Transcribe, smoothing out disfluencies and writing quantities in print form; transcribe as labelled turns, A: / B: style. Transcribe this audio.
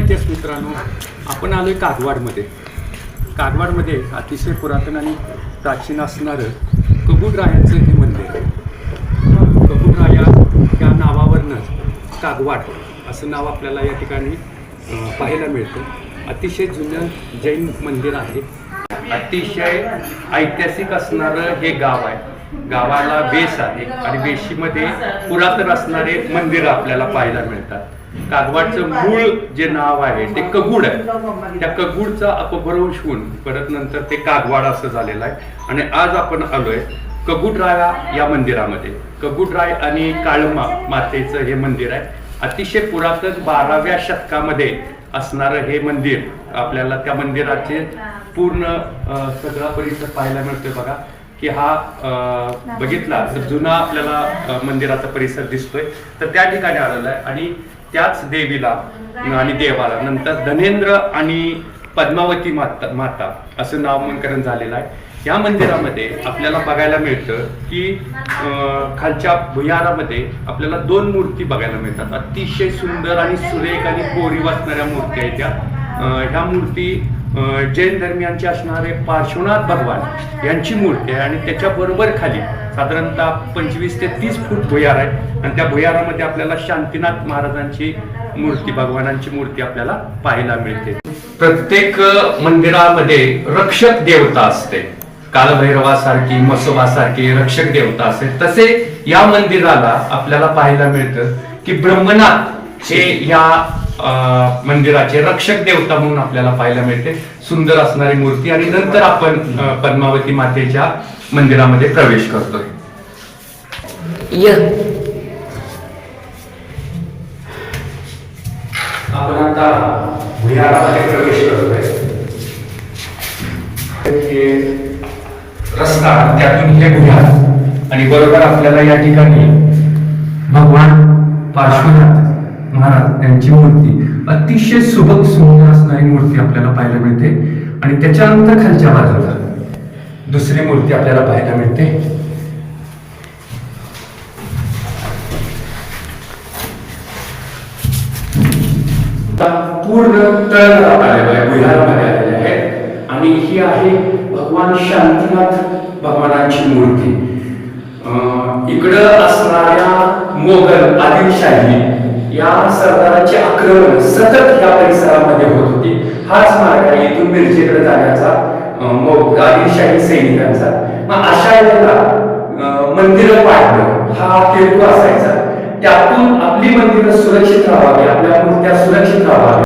A: इतिहास मित्रांनो, आपण आलोय कागवाडमध्ये. कागवाडमध्ये अतिशय पुरातन आणि प्राचीन असणारं कबूडरायांचं हे मंदिर आहे. कबूडराया या नावावरनंच कागवाड असं नाव आपल्याला या ठिकाणी पाहायला मिळतं. अतिशय जुनं जैन मंदिर आहे. अतिशय ऐतिहासिक असणारं हे गाव आहे. गावाला वेस आहे आणि वेशीमध्ये पुरातन असणारे मंदिरं आपल्याला पाहायला मिळतात. कागवाडचं मूळ जे नाव आहे ते कगूड आहे. त्या कगूडचा अपभ्रंश होऊन परत नंतर ते कागवाड असं झालेलं आहे. आणि आज आपण आलोय कबूडराया या मंदिरामध्ये. कबूडराय आणि काळमा मातेचं हे मंदिर आहे. अतिशय पुरातन 12व्या शतकामध्ये असणारं हे मंदिर. आपल्याला त्या मंदिराचे पूर्ण सगळा परिसर पाहायला मिळतोय बघा की हा बघितला तर जुना आपल्याला मंदिराचा परिसर दिसतोय. तर त्या ठिकाणी आलेला आहे आणि त्याच देवीला आणि देवाला नंतर धनेंद्र आणि पद्मावती माता असं नामकरण झालेलं आहे. या मंदिरामध्ये आपल्याला बघायला मिळतं की खालच्या भुयारामध्ये आपल्याला 2 मूर्ती बघायला मिळतात. अतिशय सुंदर आणि सुरेख आणि कोरी वाटणाऱ्या मूर्ती आहेत त्या. ह्या मूर्ती जैन धर्मियांचे असणारे पार्श्वनाथ भगवान यांची मूर्ती आहे आणि त्याच्याबरोबर खाली साधारणतः 25 ते 30 फूट भुयार आहे आणि त्या भुयारामध्ये आपल्याला शांतीनाथ महाराजांची मूर्ती, भगवानांची मूर्ती आपल्याला पाहायला मिळते. प्रत्येक मंदिरामध्ये रक्षक देवता असते. कालभैरवासारखी, मसोबासारखी रक्षक देवता असते. तसे या मंदिराला आपल्याला पाहायला मिळतं की ब्रह्मनाथ हे या मंदिराचे रक्षक देवता म्हणून आपल्याला पाहायला मिळते. सुंदर असणारी मूर्ती. आणि नंतर आपण पद्मावती मातेच्या मंदिरामध्ये प्रवेश करतोय. आपण आता भुयारामध्ये प्रवेश करतोय. हे रस्ता, त्यातून हे भुयार आणि बरोबर आपल्याला या ठिकाणी भगवान पार्श्वनाथ महाराज यांची मूर्ती, अतिशय सुबक सुंदर असणारी मूर्ती आपल्याला पाहायला मिळते. आणि त्याच्यानंतर खालच्या बाजूला दुसरी मूर्ती आपल्याला पाहायला मिळते. पूर्ण तळ आलेलं आहे, भुयारामध्ये आलेले आहे. आणि ही आहे भगवान शांतीनाथ भगवानांची मूर्ती. इकडं असणाऱ्या मोगल आदिलशाही या सरदारांची आक्रमण सतत या परिसरामध्ये होत होती. हाच मार्ग आहे इथून मिरजेकडे जाण्याचा आदिलशाही सैनिकांचा. मग अशा वेळेला मंदिरं पाडणं हा हेतू असायचा. त्यातून आपली मंदिरं सुरक्षित राहावी, आपल्या मूर्त्या सुरक्षित राहाव्या.